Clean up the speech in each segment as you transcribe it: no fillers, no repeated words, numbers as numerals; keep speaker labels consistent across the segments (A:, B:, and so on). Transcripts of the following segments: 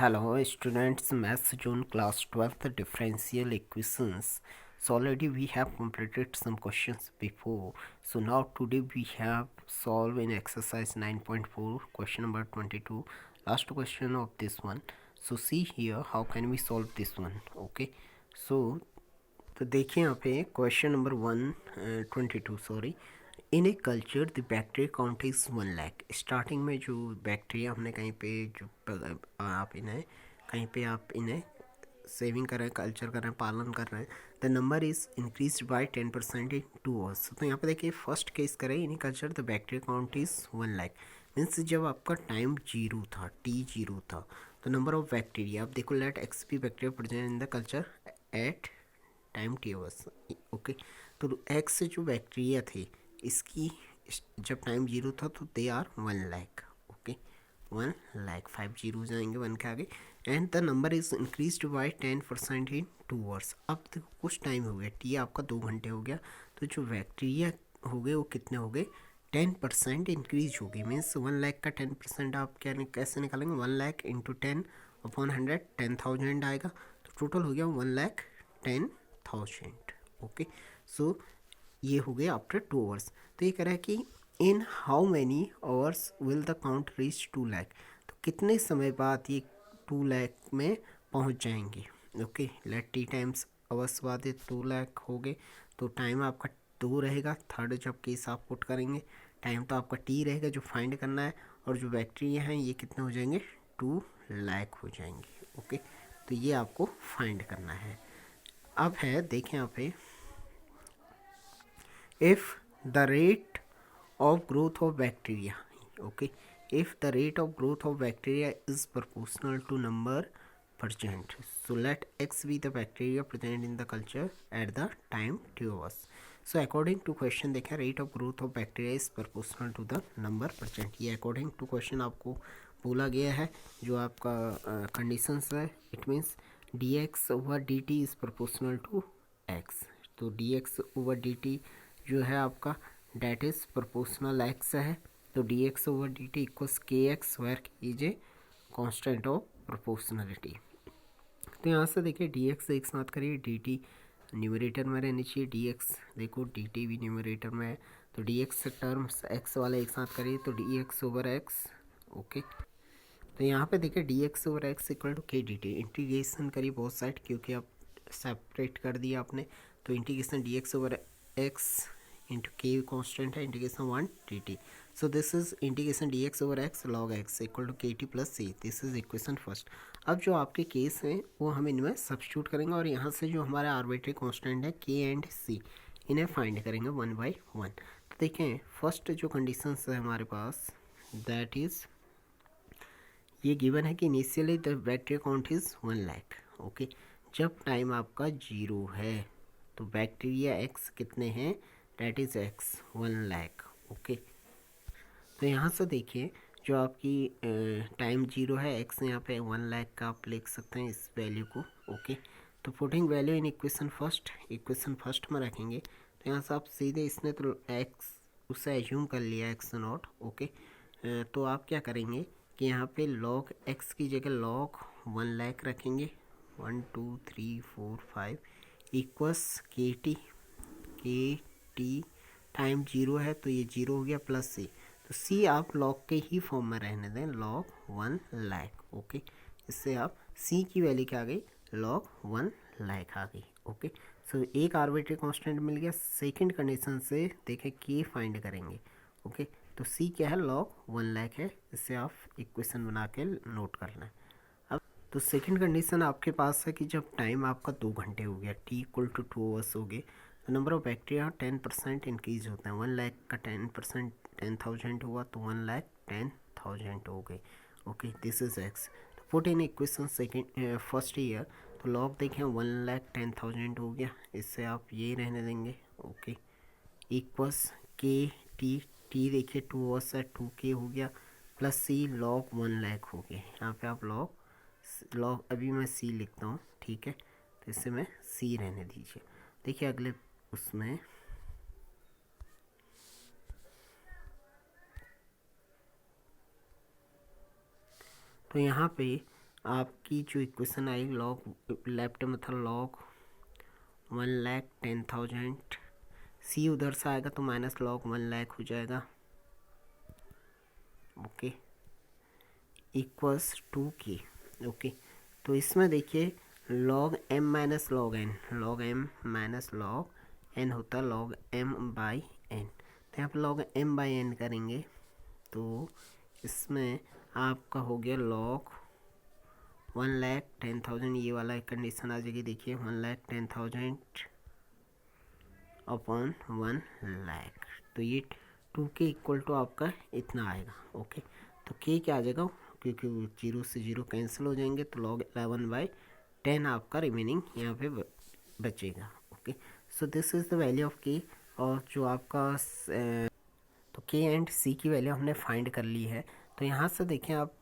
A: Hello students, Maths Zone class 12th differential equations. So already we have completed some questions before. So now today we have solved in exercise 9.4 question number 22, last question of this one. So see here how can we solve this one. Okay, so तो देखिए यहाँ पे question number 122 sorry, in a culture the bacteria count is 1 lakh. Starting में जो bacteria हमने कहीं पे जो आप इन्हें कहीं पे आप इन्हें सेविंग कर रहे हैं, कल्चर कर रहे हैं, पालन कर रहे हैं, the number is increase by 10% in 2 hours. तो यहाँ पे देखिए फर्स्ट केस करें, in culture the bacteria count is 1 lakh, means जब आपका टाइम जीरो था, T0 था, तो नंबर ऑफ बैक्टीरिया, आप देखो let x p bacteria present in the culture at time t hours. Okay, तो एक्स जो बैक्टीरिया थे इसकी जब टाइम जीरो था तो they are 1 lakh. Okay, 1 lakh, 5 zero जाएंगे 1 के आगे, and the number is increase by 10% in 2 hours. अब देखो कुछ टाइम हो गया, टी आपका 2 घंटे हो गया, तो जो बैक्टीरिया हो गए वो कितने हो गए, 10% इंक्रीज हो गई। मीन्स 1 लाख का 10% आप क्या कैसे निकालेंगे, 1 लाख इंटू 10 अपॉन 100, 10,000 आएगा, तो टोटल हो गया 1,10,000। ओके, सो ये हो गया आफ्टर 2 आवर्स। तो ये कह रहा है कि in how many hours will the count reach 2 lakh, तो कितने समय बाद ये 2 लाख में पहुंच जाएंगे। Okay, let t times hours बाद ये 2 लाख हो गए, तो टाइम आपका 2 रहेगा, थर्ड जब केस आप पुट करेंगे टाइम तो आपका टी रहेगा जो फाइंड करना है, और जो बैक्टीरिया हैं ये कितने हो जाएंगे, 2 लाख हो जाएंगे। ओके, तो ये आपको फाइंड करना है। अब है देखें यहाँ पे, if the rate of growth of bacteria, okay, if the rate of growth of bacteria is proportional to number present, so let x be the bacteria present in the culture at the time t hours. So according to question देखें, rate of growth of bacteria is proportional to the number present, ये according to question आपको बोला गया है। जो आपका conditions है, it means dx over dt is proportional to x, तो dx ओवर dt जो है आपका डेट इज प्रोपोर्शनल एक्स है, तो d x over d t equals k x where is a constant of proportionality. तो यहाँ से देखिए डी एक्स एक साथ करिए, डी टी न्यूमरेटर में रहनी चाहिए, डी एक्स देखो डी टी भी न्यूमरेटर में है, तो डी एक्स टर्म्स एक्स वाले एक साथ करिए, तो d x over x. Okay, तो यहाँ पे देखिए d x over x equal to k d t, integration करिए बोथ साइड, क्योंकि आप सेपरेट कर दिया आपने, तो integration d x over x into k constant है, integration 1 t t, so this is integration d x over x log x equal to k t plus c, this is equation first. अब जो आपके case हैं वो हम इनमें substitute करेंगे, और यहाँ से जो हमारा आर्बिट्री कॉन्स्टेंट है के एंड सी, इन्हें फाइंड करेंगे 1 बाई 1। तो देखें फर्स्ट जो कंडीशन है हमारे पास, दैट इज़ ये गिवन है कि initially the bacteria count is 1 lakh. Okay, जब टाइम आपका जीरो है तो बैक्टीरिया एक्स कितने हैं, that is x 1 lakh. Okay, तो यहाँ से देखिए जो आपकी टाइम जीरो है, एक्स यहाँ पे 1 लाख का आप लिख सकते हैं इस वैल्यू को। ओके, तो putting value in equation first में रखेंगे, तो यहाँ से आप सीधे इसने तो एक्स उससे एज्यूम कर लिया एक्स नॉट। ओके, तो आप क्या करेंगे कि यहाँ पे लॉग एक्स की जगह लॉग 1 लाख रखेंगे, 1 2 3 4 5 इक्वस के टी टाइम जीरो है तो ये जीरो हो गया प्लस सी, तो सी आप लॉग के ही फॉर्म में रहने दें, लॉग 1 लाख। ओके, इससे आप सी की वैल्यू क्या आ गई, लॉग 1 लाख आ गई। ओके, सो एक आर्बिट्री कांस्टेंट मिल गया। सेकंड कंडीशन से देखें के फाइंड करेंगे। ओके, तो सी क्या है, लॉग 1 लाख है, इससे आप इक्वेशन बना के नोट करना है। अब तो सेकंड कंडीशन आपके पास है कि जब टाइम आपका 2 घंटे हो गया, टी इक्वल टू 2 आवर्स हो गए, तो नंबर ऑफ बैक्टीरिया 10% इंक्रीज होता है, 1 लाख का 10% 10,000 हुआ, तो 1,10,000 हो गए। ओके, दिस इज एक्स, तो put in equation second first year, तो लॉग देखें 1,10,000 हो गया, इससे आप ये रहने देंगे। ओके, इक्वस के टी देखिए 2 आवर्स है, 2k हो गया, प्लस सी लॉग 1 लाख हो गया। यहाँ पे आप लॉग अभी मैं सी लिखता हूँ, ठीक है, तो इससे मैं सी रहने दीजिए। देखिए अगले उसमें तो यहाँ पे आपकी जो इक्वेशन आई लॉग लेफ्ट में था लॉग 1,10,000, सी उधर से आएगा तो माइनस लॉग 1,00,000 हो जाएगा, ओके, इक्वल्स टू के, ओके। तो इसमें देखिए log m minus log n, log m minus log n होता है लॉग m बाई n। तो यहाँ पर लॉग m बाई n करेंगे तो इसमें आपका हो गया लॉग 1,10,000, ये वाला एक कंडीशन आ जाएगी, देखिए 1,10,000 अपॉन 1,00,000, तो ये 2k इक्वल टू आपका इतना आएगा, ओके। तो k क्या आ जाएगा, क्योंकि 0 से 0 कैंसिल हो जाएंगे, तो log 11/10 आपका रिमेनिंग यहाँ पे बचेगा, okay. So this is the value of k, और जो आपका तो k एंड c की वैल्यू हमने फाइंड कर ली है। तो यहाँ से देखें आप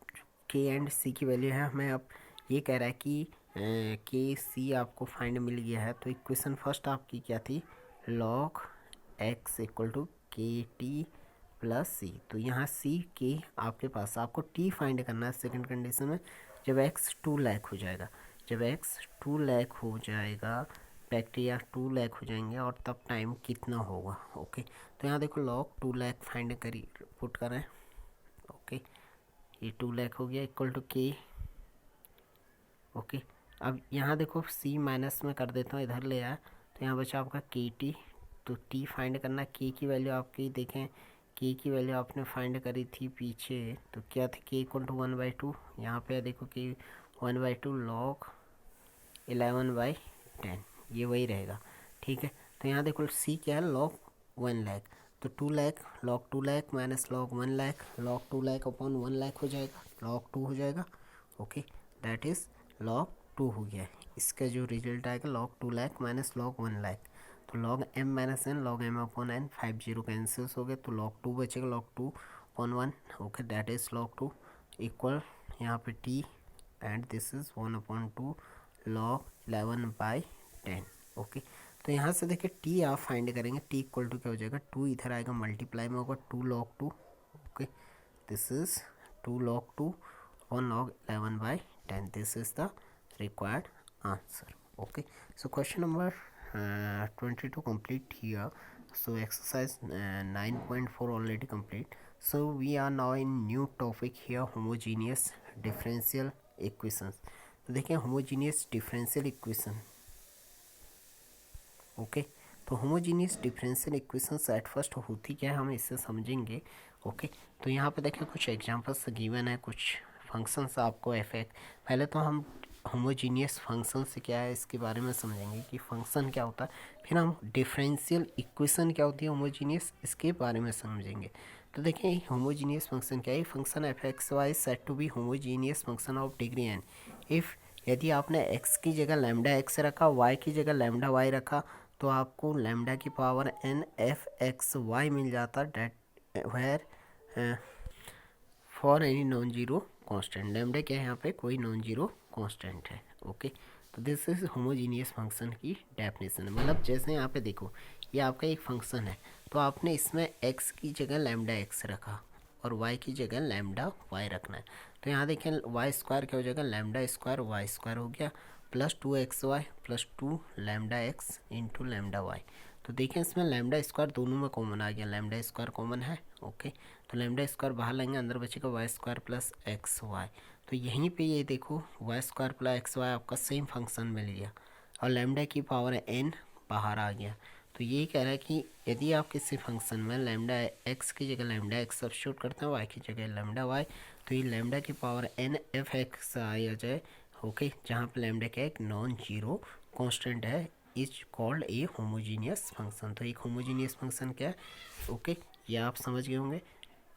A: k एंड c की वैल्यू है, हमें अब ये कह रहा है कि k c आपको फाइंड मिल गया है। तो इक्वेशन फर्स्ट आपकी क्या थी, log x equal to k t plus सी। तो यहाँ सी के आपके पास, आपको टी फाइंड करना है सेकंड कंडीशन में, जब x 2 लाख हो जाएगा, जब x 2 लाख हो जाएगा, बैक्टीरिया 2 लाख हो जाएंगे, और तब टाइम कितना होगा, ओके। तो यहाँ देखो लॉग 2 लाख फाइंड करी पुट करें, ओके, ये 2 लाख हो गया इक्वल टू के, ओके। अब यहाँ देखो सी माइनस में कर देता हूँ, इधर ले आया, तो यहाँ बचा आपका के टी। तो टी फाइंड करना, के की वैल्यू आपकी देखें, के की वैल्यू आपने फाइंड करी थी पीछे, तो क्या थी, के इक्वल टू 1/2, यहाँ पे देखो कि 1/2 लॉग 11/10, ये वही रहेगा, ठीक है। तो यहाँ देखो सी क्या है, लॉग 1 लाख, तो 2 lakh log 2 lakh minus log 1 lakh, log 2 lakh upon 1 lakh हो जाएगा, लॉग 2 हो जाएगा, ओके, दैट इज़ लॉग 2 हो गया है। इसका जो रिजल्ट आएगा log 2 lakh minus log 1 lakh, तो log m minus n, log m upon n, 50 cancels हो गए, तो लॉग 2 बचेगा, log 2 upon 1, okay, that is log 2 equal यहाँ पे t, and this is 1/2 log 11/10, okay. तो यहाँ से देखिए t आप फाइंड करेंगे, t इक्वल टू क्या हो जाएगा, 2 इधर आएगा, मल्टीप्लाई में होगा 2 log 2, okay, this is 2 log 2 on log 11/10, this is the required answer, okay। So question number 22 complete here. So exercise 9.4 already complete. So we are now in new topic here, homogeneous differential equations. तो देखें homogeneous differential equation, okay. तो homogeneous differential equations at first होती क्या है, हम इससे समझेंगे, okay. तो यहाँ पे देखिए कुछ एग्जांपल्स गिवन है, कुछ फंक्शंस आपको इफेक्ट, पहले तो हम होमोजीनियस फंक्शन से क्या है इसके बारे में समझेंगे कि फंक्शन क्या होता है, फिर हम डिफरेंशियल इक्वेशन क्या होती है होमोजीनियस, इसके बारे में समझेंगे। तो देखिए होमोजीनियस फंक्शन क्या है, function f x y set to be homogeneous function of degree n if, यदि आपने x की जगह लैम्डा x रखा, y की जगह लैम्डा y रखा, तो आपको लैम्डा की power n f x y मिल जाता, that where for any non zero constant, lambda क्या है यहाँ पे, कोई नॉन जीरो कांस्टेंट है, ओके। तो दिस इज होमोजीनियस फंक्शन की डेफिनेशन है, मतलब जैसे यहाँ पे देखो ये आपका एक फंक्शन है, तो आपने इसमें x की जगह लैम्डा x रखा और y की जगह लैम्डा y रखना है। तो यहाँ देखें वाई स्क्वायर क्या हो जाएगा, लैम्डा स्क्वायर वाई स्क्वायर हो गया, plus 2xy plus 2 lambda x into lambda y. तो देखें इसमें लैम्डा स्क्वायर दोनों में कॉमन आ गया, लैम्डा स्क्वायर कॉमन है, ओके। तो लैम्डा स्क्वायर बाहर लेंगे, अंदर बचेगा y square plus x y. तो यहीं पे ये देखो y square plus x y आपका सेम फंक्शन मिल गया, और लैम्डा की पावर n बाहर आ गया। तो ये कह रहा है कि यदि आप किसी फंक्शन में लैम्डा एक्स की जगह लैम्डा एक्स सब्स्टिट्यूट करते हैं, वाई की जगह लैम्डा वाई, तो ये लैम्डा की पावर n एफ एक्स आ जाए, ओके, जहाँ पे लैम्डा क्या एक नॉन जीरो कांस्टेंट है, is called a homogeneous function. तो एक होमोजीनियस फंक्शन क्या है, ओके, ये आप समझ गए होंगे,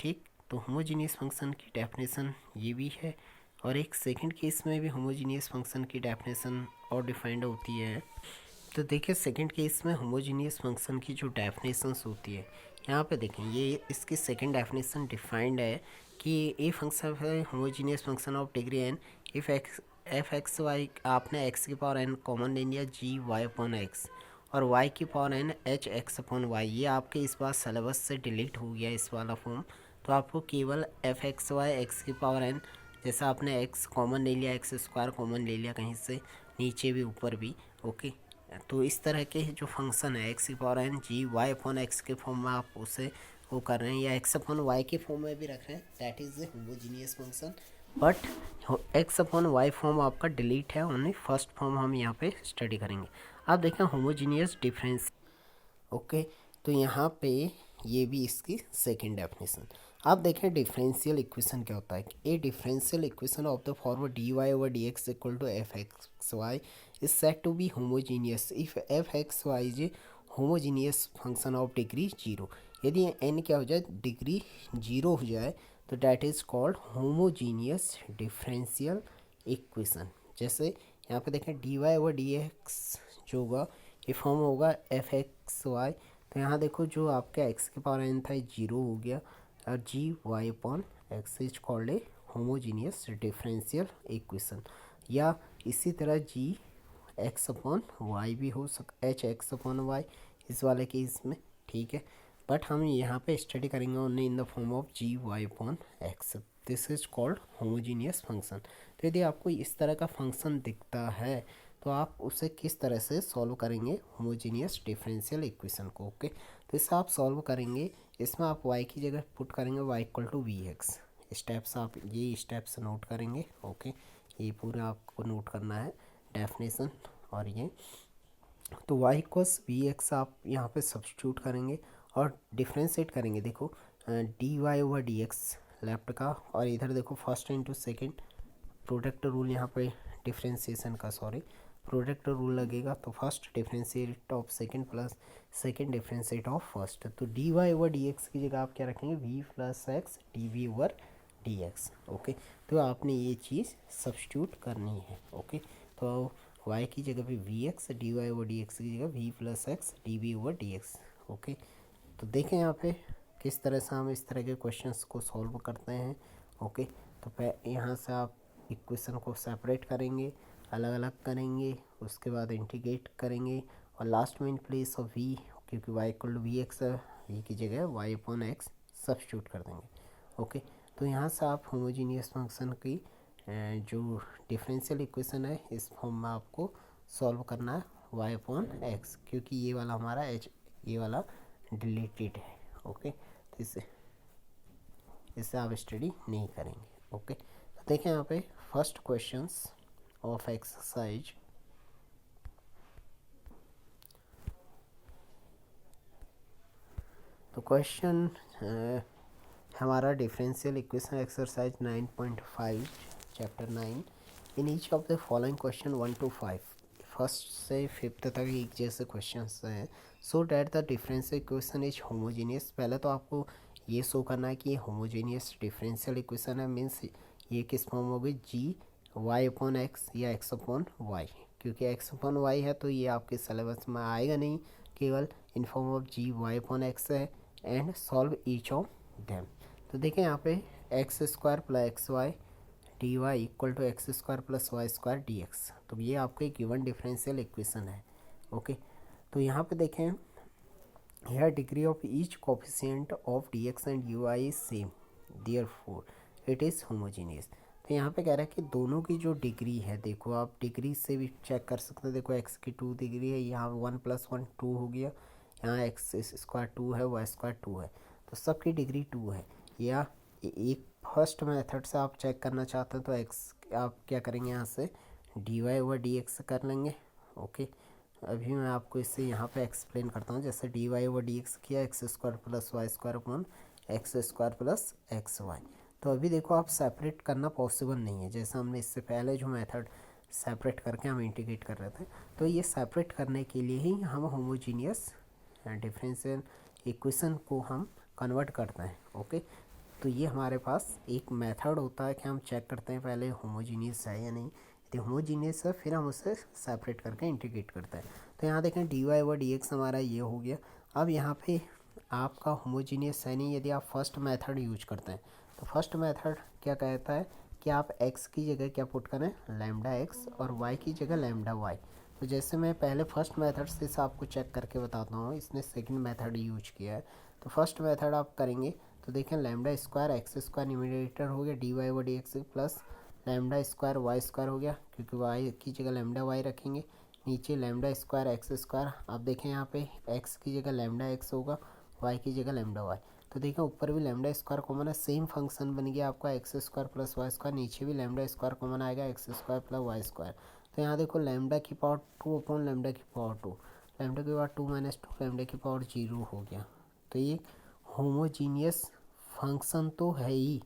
A: ठीक। तो होमोजीनियस फंक्शन की डेफिनेशन ये भी है, और एक सेकंड केस में भी होमोजीनियस फंक्शन की डेफिनेशन और डिफाइंड होती है। तो देखिए सेकंड केस में होमोजीनियस फंक्शन की जो डेफिनेशंस होती है, यहाँ पे देखें ये इसकी सेकंड डेफिनेशन डिफाइंड है कि ए फंक्शन है homogeneous function of degree n if x f x y, आपने एक्स की पावर एन कॉमन ले लिया, जी वाई अपॉन एक्स, और वाई की power n h x upon y, ये आपके इस बार सिलेबस से डिलीट हो गया इस वाला फॉर्म। तो आपको केवल एफ एक्स वाई एक्स की पावर एन जैसा आपने एक्स कॉमन ले लिया, एक्स स्क्वायर कॉमन ले लिया कहीं से, नीचे भी ऊपर भी, ओके। तो इस तरह के जो फंक्शन है एक्स की power n g y upon x के फॉर्म में आप उसे वो कर रहे हैं, या एक्स अपॉन वाई के फॉर्म में भी रख रहे हैं, that is a homogeneous function. But x upon y form आपका डिलीट है, ओनली फर्स्ट फॉर्म हम यहाँ पे स्टडी करेंगे। आप देखें होमोजीनियस डिफरेंस, ओके। तो यहाँ पे ये भी इसकी सेकंड डेफिनेशन। आप देखें डिफरेंशियल इक्वेशन क्या होता है। A differential equation of the form d y over d x equal to f x y is set to be homogeneous if f x y is a homogeneous function of degree zero. यदि n क्या हो जाए, degree zero हो जाए, तो that is called homogeneous differential equation. जैसे यहाँ पे देखें d y over d x जो होगा ये फॉर्म होगा एफ एक्स वाई। तो यहाँ देखो जो आपका एक्स के पावर एन था जीरो हो गया, और g y upon x is called a homogeneous differential equation. या इसी तरह जी एक्स अपॉन वाई भी हो सकता, एच एक्स अपॉन वाई इस वाले केस में, ठीक है। बट हम यहाँ पे स्टडी करेंगे only in the form of g y upon x, this is called homogeneous function. तो यदि आपको इस तरह का फंक्शन दिखता है तो आप उसे किस तरह से सॉल्व करेंगे, होमोजीनियस डिफरेंशियल इक्वेशन को, ओके। तो इससे आप सॉल्व करेंगे, इसमें आप y की जगह पुट करेंगे y equal to v x. Steps आप ये स्टेप्स नोट करेंगे, ओके। ये पूरा आपको नोट करना है डेफिनेशन और ये। तो y इक्वल्स वी एक्स आप यहाँ पे सब्स्टिट्यूट करेंगे और डिफ्रेंशिएट करेंगे। देखो d y over d x left का, और इधर देखो first into second, product rule यहाँ पे डिफ्रेंशिएशन का, सॉरी प्रोडक्ट रूल लगेगा। तो first differentiate of second plus second differentiate of first. तो d y over d x की जगह आप क्या रखेंगे, v plus x d v over d x, okay. तो आपने ये चीज़ सब्स्टिट्यूट करनी है, ओके। तो y की जगह पे v x, d y over d x की जगह v plus x d v over d x, okay. तो देखें यहाँ पे किस तरह से हम इस तरह के क्वेश्चंस को सॉल्व करते हैं, ओके। तो यहाँ से आप इक्वेशन को सेपरेट करेंगे, अलग अलग करेंगे, उसके बाद इंटीग्रेट करेंगे, और लास्ट में इन प्लेस ऑफ वी, क्योंकि y equal to v x है, वी की जगह y अपॉन एक्स सब्स्टिट्यूट कर देंगे, ओके। तो यहाँ से आप होमोजीनियस फंक्शन की जो डिफरेंशियल इक्वेशन है इस फॉर्म में आपको सॉल्व करना है y अपॉन एक्स, क्योंकि ये वाला हमारा h ये वाला डिलीटेड है, ओके। तो इससे आप स्टडी नहीं करेंगे, ओके। तो देखें यहाँ पे फर्स्ट क्वेश्चंस ऑफ एक्सरसाइज, तो क्वेश्चन हमारा differential equation exercise 9.5 chapter 9। In each of the following question 1 to 5, first से फिफ्थ तक एक जैसे क्वेश्चंस हैं, so that the differential equation is homogeneous. पहले तो आपको ये शो करना है कि ये होमोजीनियस डिफरेंशियल इक्वेशन है, मीन्स ये किस फॉर्म होगी, जी वाई अपॉन एक्स या एक्स अपॉन वाई। क्योंकि एक्स अपॉन वाई है तो ये आपके सिलेबस में आएगा नहीं, केवल in form of g y upon x है, and solve each of them. तो देखें यहाँ पे x square plus x y d y equal to x square plus y square d x. तो ये आपका एक गिवन डिफरेंशियल इक्वेशन है, ओके। तो यहाँ पे देखें here degree of each coefficient of dx and ui is same, therefore it is homogeneous। तो यहाँ पे कह रहा है कि दोनों की जो डिग्री है, देखो आप डिग्री से भी चेक कर सकते हैं। देखो x की 2 डिग्री है, यहाँ 1 + 1 2 हो गया, यहाँ एक्स स्क्वायर 2 है, वाई स्क्वायर 2 है, तो सबकी डिग्री 2 है। या एक फर्स्ट मेथड से आप चेक करना चाहते हैं तो x आप क्या करेंगे, यहाँ से d y over d x कर लेंगे, ओके। अभी मैं आपको इससे यहाँ पे एक्सप्लेन करता हूँ। जैसे d y over d x किया, x square plus y square upon x square plus x y. तो अभी देखो आप सेपरेट करना पॉसिबल नहीं है, जैसे हमने इससे पहले जो मेथड सेपरेट करके हम इंटीग्रेट कर रहे थे। तो ये सेपरेट करने के लिए ही हम होमोजीनियस डिफरेंशियल इक्वेशन को हम कन्वर्ट करते हैं, ओके। तो ये हमारे पास एक मेथड होता है कि हम चेक करते हैं पहले होमोजीनियस है या नहीं, होमोजीनियस है फिर हम उसे सेपरेट करके इंटीग्रेट करते हैं। तो यहाँ देखें d y over d x हमारा ये हो गया। अब यहाँ पे आपका होमोजीनियस है नहीं, यदि आप फर्स्ट मेथड यूज करते हैं तो फर्स्ट मेथड क्या कहता है कि आप x की जगह क्या पुट करें, लैम्डा एक्स, और y की जगह लैम्डा वाई। तो जैसे मैं पहले फर्स्ट मेथड से आपको चेक करके बताता हूँ, इसने सेकंड मेथड यूज किया है। तो फर्स्ट मेथड आप करेंगे तो देखें lambda square x square numerator हो गया d y over d x plus lambda square y square हो गया, क्योंकि वाई की जगह लैम्डा वाई रखेंगे। नीचे लैम्डा स्क्वायर एक्स स्क्वायर, आप देखें यहाँ पे एक्स की जगह लैम्डा एक्स होगा, वाई की जगह लैम्डा वाई। तो देखें ऊपर भी लैम्डा स्क्वायर कॉमन है, सेम फंक्शन बन गया आपका x square plus y square. नीचे भी लैम्डा स्क्वायर कॉमन आएगा, x square plus y square. तो यहाँ देखो लैम्डा की पावर 2 अपॉन लैम्डा की पावर 2, लैम्डा की पावर 2 माइनस 2, लैम्डा की पावर 0 हो गया। तो ये होमोजीनियस फंक्शन तो है ही।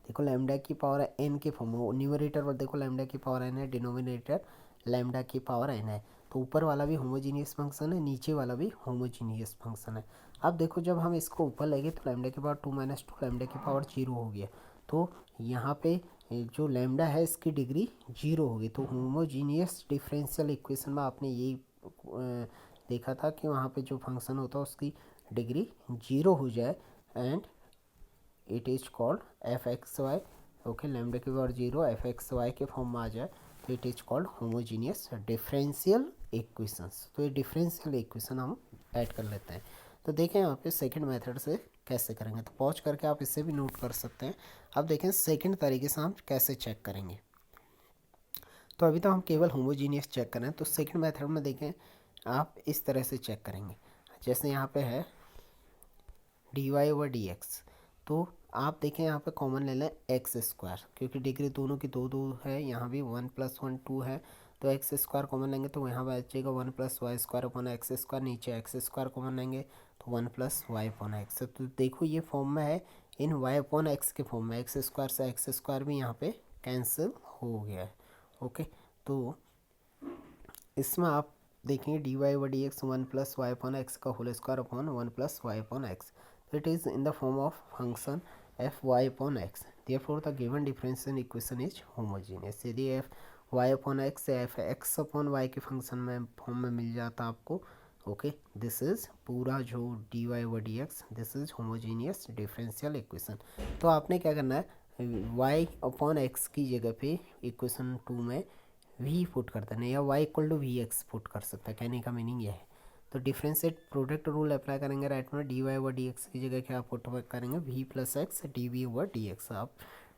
A: देखो लैम्डा की पावर एन के फॉर्म में, न्यूमरेटर पर देखो लैम्डा की पावर एन है, डिनोमिनेटर लैम्डा की पावर एन है। तो ऊपर वाला भी होमोजीनियस फंक्शन है, नीचे वाला भी होमोजीनियस फंक्शन है। अब देखो जब हम इसको ऊपर लेंगे तो लैम्डा की पावर 2 माइनस 2, लैम्डा की पावर 0 हो गया। तो यहाँ पे जो लैम्डा है इसकी डिग्री 0 होगी। तो होमोजीनियस डिफरेंशियल इक्वेशन में आपने यही देखा था कि वहाँ पे जो फंक्शन होता है उसकी डिग्री 0 हो जाए and it is called f x y. Okay, lambda की पावर 0 एफ एक्स वाई के फॉर्म में आ जाए तो it is called homogeneous differential equations. तो ये डिफरेंशियल इक्वेशन हम ऐड कर लेते हैं। तो देखें यहाँ पे सेकंड मेथड से कैसे करेंगे, तो पॉज करके आप इससे भी नोट कर सकते हैं। अब देखें सेकंड तरीके से हम कैसे चेक करेंगे। तो अभी तो हम केवल होमोजीनियस चेक करें, तो सेकंड मेथड में देखें आप इस तरह से चेक करेंगे। जैसे यहाँ पे है d y over d x, तो आप देखें यहाँ पे कॉमन ले लें एक्स स्क्वायर, क्योंकि डिग्री दोनों की 2 है, यहाँ भी 1 + 1 2 है। तो एक्स स्क्वायर कॉमन लेंगे तो यहाँ बचेगा 1 + y square upon x square. नीचे एक्स स्क्वायर कॉमन लेंगे तो 1 + वाई अपॉन एक्स। तो देखो ये फॉर्म में है, इन वाई अपॉन एक्स के फॉर्म में। एक्स स्क्वायर से एक्स स्क्वायर भी यहाँ पे कैंसिल हो गया है। ओके, तो इसमें आप देखेंगे d y over d x 1 + y upon x का whole square upon 1 + y upon x. It is in the form of function f y upon x. Therefore, the given differential equation is homogeneous. यदि f y upon x से f x upon y के function में form में मिल जाता आपको, okay, this is पूरा जो d y over d x, this is homogeneous differential equation. तो आपने क्या करना है, y अपॉन एक्स की जगह पे इक्वेशन 2 में v पुट कर देना, या y equal to v x put कर सकता है। कहने का मीनिंग यह है। तो डिफरेंशिएट प्रोडक्ट रूल अप्लाई करेंगे राइट में, d y over d x की जगह क्या पुट करेंगे, v + x d v over d x. आप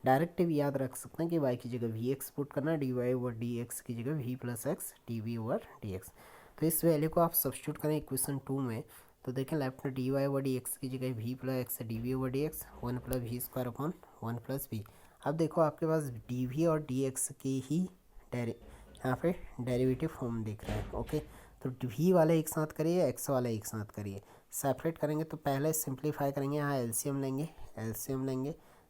A: डायरेक्ट भी याद रख सकते हैं कि वाई की जगह वी एक्स पुट करना, d y over d x की जगह v + x d v over d x. तो इस वैल्यू को आप सब्स्टिट्यूट करें इक्वेशन 2 में, तो देखें लेफ्ट में d y over d x की जगह v + x d v over d x 1 + v square upon 1 + v. अब देखो आपके पास डी वी और डी एक्स की ही यहाँ पे डेरिवेटिव फॉर्म दिख रहा है। ओके, तो वी वाले एक साथ करिए, एक्स वाले एक साथ करिए। सेपरेट करेंगे तो पहले सिंप्लीफाई करेंगे, यहाँ एलसीएम लेंगे,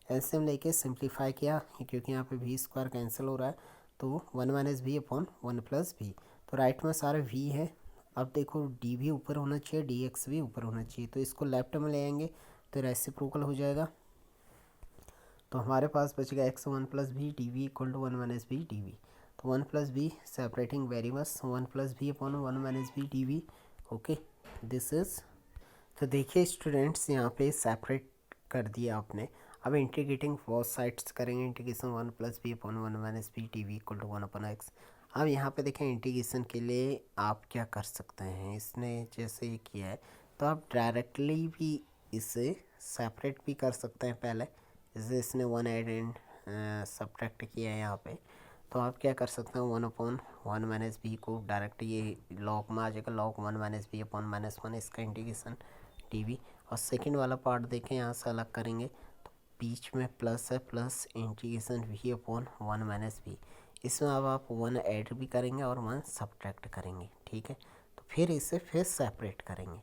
A: एलसीएम लेके सिंप्लीफाई किया, क्योंकि यहाँ पे वी स्क्वायर कैंसिल हो रहा है, तो 1 - वी अपॉन 1 + वी। तो राइट में सारे वी है। अब देखो डी भी ऊपर होना चाहिए, डी एक्स भी ऊपर होना चाहिए, तो इसको लेफ्ट में ले आएंगे तो रेसिप्रोकल हो जाएगा। तो हमारे पास बचेगा x 1 + v d v equal to 1 - v d v. तो 1 + v separating variables 1 + v upon 1 - v d v. Okay, this is. तो देखिए स्टूडेंट्स यहाँ पे सेपरेट कर दिया आपने। अब इंटीग्रेटिंग बोथ साइड्स करेंगे, integration 1 + v upon 1 - v d v equal to 1 upon x. अब यहाँ पे देखें इंटीग्रेशन के लिए आप क्या कर सकते हैं, इसने जैसे ये किया है तो आप डायरेक्टली भी इसे सेपरेट भी कर सकते हैं। पहले जैसे इसने 1 ऐड एंड सब्ट्रैक्ट किया है यहाँ पे, तो आप क्या कर सकते हैं 1 अपॉन 1 - वी को डायरेक्ट ये लॉग में आ जाएगा, लॉग 1 - वी अपॉन -1 इसका इंटीग्रेशन डी वी। और सेकंड वाला पार्ट देखें, यहाँ से अलग करेंगे तो बीच में प्लस है, plus integration v upon 1 - v. इसमें अब आप 1 ऐड भी करेंगे और 1 सब्ट्रैक्ट करेंगे, ठीक है। तो फिर इसे फिर सेपरेट करेंगे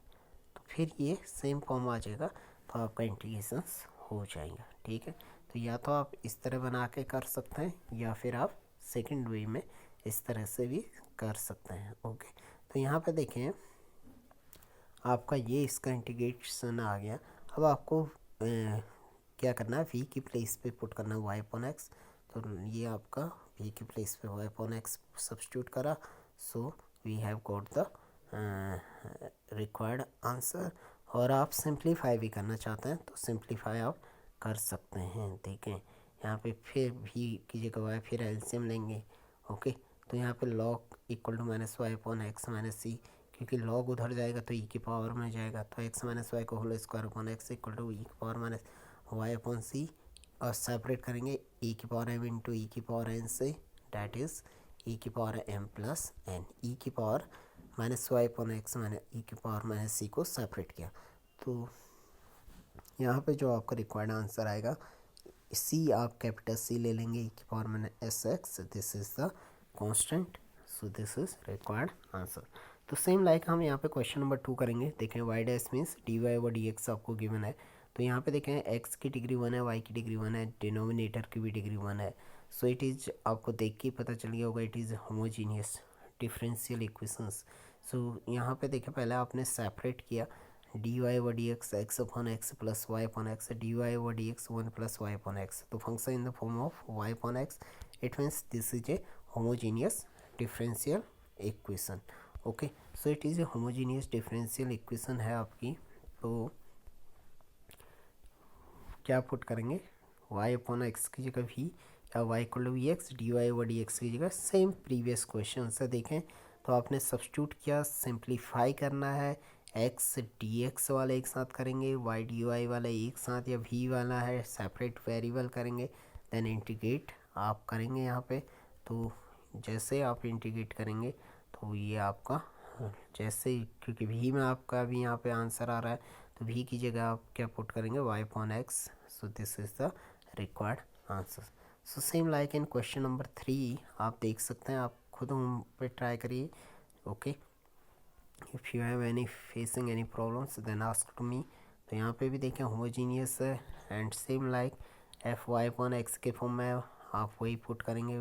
A: तो फिर ये सेम फॉर्म आ जाएगा, तो आपका इंटीग्रेशन हो जाएगा, ठीक है। तो या तो आप इस तरह बना के कर सकते हैं या फिर आप सेकंड वे में इस तरह से भी कर सकते हैं। ओके, तो यहाँ पे देखें आपका ये इसका इंटीग्रेशन आ गया। अब आपको क्या करना है, वी की प्लेस पे पुट करना है वाई अपॉन एक्स। तो ये आपका वी की प्लेस पे वाई अपॉन एक्स सब्स्टिट्यूट करा, so we have got the required answer. और आप सिंप्लीफाई भी करना चाहते हैं तो सिंप्लीफाई आप कर सकते हैं। देखें यहाँ पे फिर वी की जगह वाई, फिर एलसीएम लेंगे। ओके, तो यहाँ पे log equal to -y upon x - c, क्योंकि लॉग उधर जाएगा तो ई की पावर में जाएगा, तो एक्स माइनस वाई को whole square upon x equal to e की power minus y upon c, और सेपरेट करेंगे ई की पावर एम इंटू ई की पावर एन से, डैट इज़ ई की power m plus n, e की power minus y upon x minus e की power minus सी को सेपरेट किया। तो यहाँ पे जो आपका रिक्वायर्ड आंसर आएगा, सी आप कैपिटल सी ले लेंगे, ई की power minus s x, this is the constant, so this is required answer. तो सेम लाइक हम यहाँ पे क्वेश्चन नंबर 2 करेंगे। देखें y dash means d y over d x आपको गिवन है, तो यहाँ पे देखें एक्स की डिग्री 1 है, वाई की डिग्री 1 है, डिनोमिनेटर की भी डिग्री 1 है, सो इट इज़, आपको देख के पता चल गया होगा, it is homogeneous differential equations. So यहाँ पे देखें पहले आपने सेपरेट किया d y over d x x upon x plus y upon x, d y over d x 1 plus y upon x, तो function in the form of y upon x, it means this is a homogeneous differential equation. Okay, so it is a homogeneous differential equation है आपकी, तो क्या put करेंगे, y upon x की जगह v, या y equal to v x, d y over d x की जगह सेम प्रीवियस क्वेश्चन से देखें तो आपने सब्स्टिट्यूट किया, सिंप्लीफाई करना है, x डी एक्स वाले एक साथ करेंगे, y डी वाई वाले एक साथ, या v वाला है सेपरेट वेरिएबल करेंगे, देन इंटीग्रेट आप करेंगे यहाँ पे। तो जैसे आप इंटीग्रेट करेंगे तो ये आपका जैसे, क्योंकि v में आपका भी यहाँ पे आंसर आ रहा है, तो v की जगह आप क्या पुट करेंगे, y upon x, so this is the required answer. So same like in question number 3 आप देख सकते हैं, आप खुद होम पे ट्राई करिए। Okay, if you have any facing any problems then ask to me. तो यहाँ पे भी देखें होमोजीनियस है, and same like f y upon x के फॉर्म में आप वही पुट करेंगे,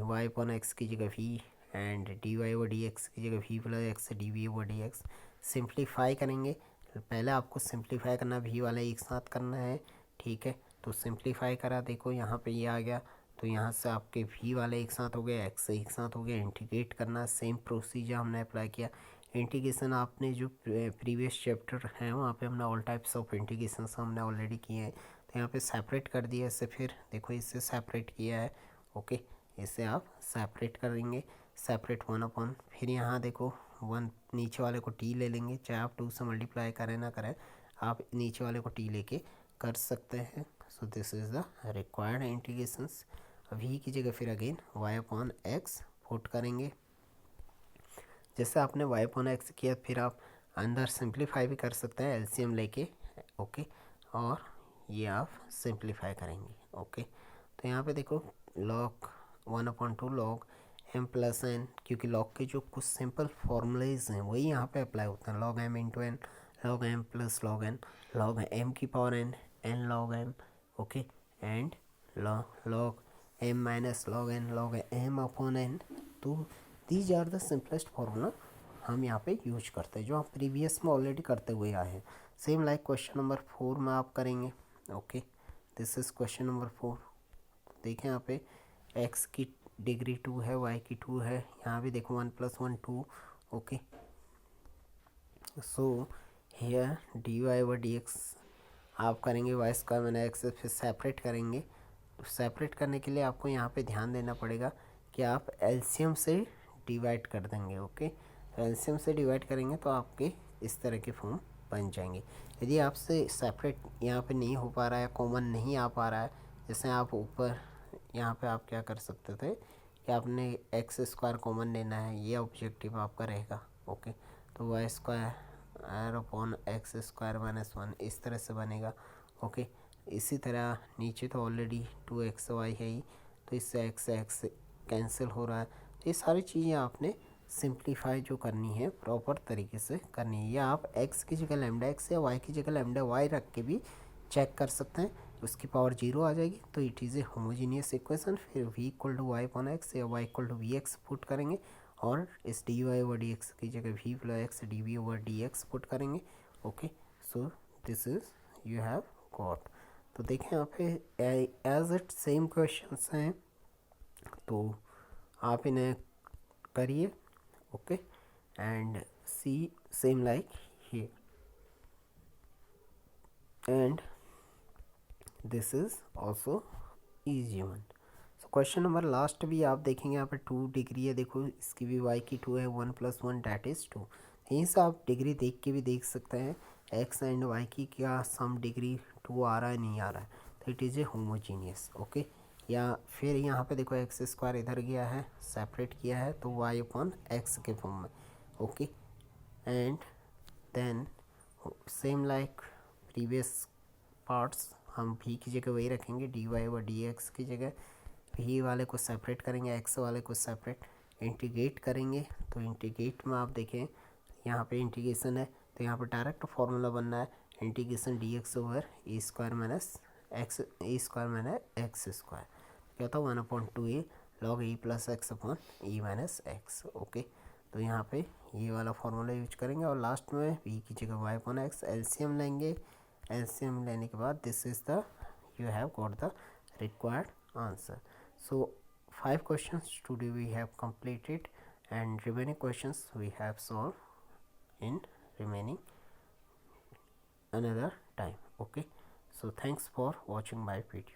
A: वाई अपॉन एक्स की जगह v, and d y over d x की जगह v plus x d v over d x. Simplify करेंगे, पहले आपको सिंप्लीफाई करना, v वाला एक साथ करना है, ठीक है। तो सिंप्लीफाई करा, देखो यहाँ पे ये आ गया, तो यहाँ से आपके v वाले एक साथ हो गए, x एक साथ हो गया, इंटीग्रेट करना, सेम प्रोसीजर हमने अप्लाई किया। इंटीग्रेशन आपने जो प्रीवियस चैप्टर है वहाँ पे हमने ऑल टाइप्स ऑफ इंटीग्रेशन हमने ऑलरेडी किए हैं, तो यहाँ पे सेपरेट कर दिया इससे, फिर देखो इससे सेपरेट किया है। ओके, इसे आप सेपरेट करेंगे, सेपरेट 1 अपॉन, फिर यहाँ देखो 1 नीचे वाले को t ले लेंगे, चाहे आप 2 से मल्टीप्लाई करें ना करें, आप नीचे वाले को t लेके कर सकते हैं। सो this is the required integrations. v की जगह फिर again y upon x put करेंगे, जैसे आपने y अपॉन एक्स किया, फिर आप अंदर सिंप्लीफाई भी कर सकते हैं एलसीएम लेके। ओके, और ये आप सिंप्लीफाई करेंगे। ओके, तो यहाँ पे देखो log 1/2 log m plus n, क्योंकि लॉग के जो कुछ सिंपल फॉर्मूलेज हैं वही यहाँ पे अप्लाई होते हैं, log m into n, log m plus log n, log m की power n, n log m, okay, and log m minus log n, log m upon n। तो these are the simplest formula हम यहाँ पे use करते हैं, जो आप previous में ऑलरेडी करते हुए आए हैं। सेम लाइक क्वेश्चन नंबर 4 में आप करेंगे। Okay, this is question number 4। देखें यहाँ पे x की डिग्री 2 है, y की 2 है, यहाँ भी देखो 1 + 1 2। Okay, so here d y over d x आप करेंगे वाई स्क्वायर मैंने एक्स, फिर सेपरेट करेंगे। तो सेपरेट करने के लिए आपको यहाँ पे ध्यान देना पड़ेगा कि आप एलसीएम से डिवाइड कर देंगे। ओके, तो एलसीएम से डिवाइड करेंगे तो आपके इस तरह के फॉर्म बन जाएंगे। यदि आपसे सेपरेट यहाँ पे नहीं हो पा रहा है, कॉमन नहीं आ पा रहा है, जैसे आप ऊपर यहाँ पे आप क्या कर सकते थे कि आपने एक्स स्क्वायर कॉमन लेना है, ये ऑब्जेक्टिव आपका रहेगा। ओके, तो y square upon x square minus 1 इस तरह से बनेगा। ओके, इसी तरह नीचे तो ऑलरेडी 2xy है ही, तो इससे x कैंसिल हो रहा है। तो ये सारी चीज़ें आपने सिंप्लीफाई जो करनी है प्रॉपर तरीके से करनी है, या आप x की जगह लैम्डा x या y की जगह लैम्डा y रख के भी चेक कर सकते हैं, उसकी पावर 0 आ जाएगी, तो it is a homogeneous equation. फिर v equal to y upon x या y equal to v x put करेंगे, और इस d y over d x की जगह v plus x d v over d x put करेंगे। Okay, so this is you have got. तो देखें यहाँ पे एज इट सेम क्वेश्चंस हैं, तो आप इन्हें करिए। Okay, and see same like here, and this is also easy one. So question number last भी आप देखेंगे, यहाँ पे 2 डिग्री है, देखो इसकी भी y की 2 है, 1 + 1 डैट इज़ 2। यहीं से आप डिग्री देख के भी देख सकते हैं एक्स एंड वाई की क्या सम डिग्री 2 आ रहा है नहीं आ रहा है, तो it is a homogeneous. Okay, या फिर यहाँ पे देखो एक्स स्क्वायर इधर गया है सेपरेट किया है तो वाई अपॉन एक्स के फॉर्म में। Okay, and then same like previous parts हम भी की जगह वही रखेंगे, डी वाई व डी एक्स की जगह भी वाले को सेपरेट करेंगे, एक्स वाले को सेपरेट इंटीग्रेट करेंगे। तो इंटीग्रेट में आप देखें यहाँ पे इंटीग्रेशन है तो यहाँ पर डायरेक्ट फार्मूला बनना है इंटीग्रेशन डी एक्स ओवर ए स्क्वायर माइनस एक्स, ए स्क्वायर माइनस एक्स स्क्वायर, क्या होता है 1/2 ए लॉग ए प्लस एक्स अपॉन ए माइनस एक्स। ओके, तो यहाँ पे ये वाला फार्मूला यूज करेंगे और लास्ट में बी की जगह वाई अपॉन एक्स एलसीएम लेंगे। एलसीएम लेने के बाद this is the you have got the required answer. So 5 questions today we have completed and remaining questions we have solved in remaining another time. Okay, so thanks for watching my video.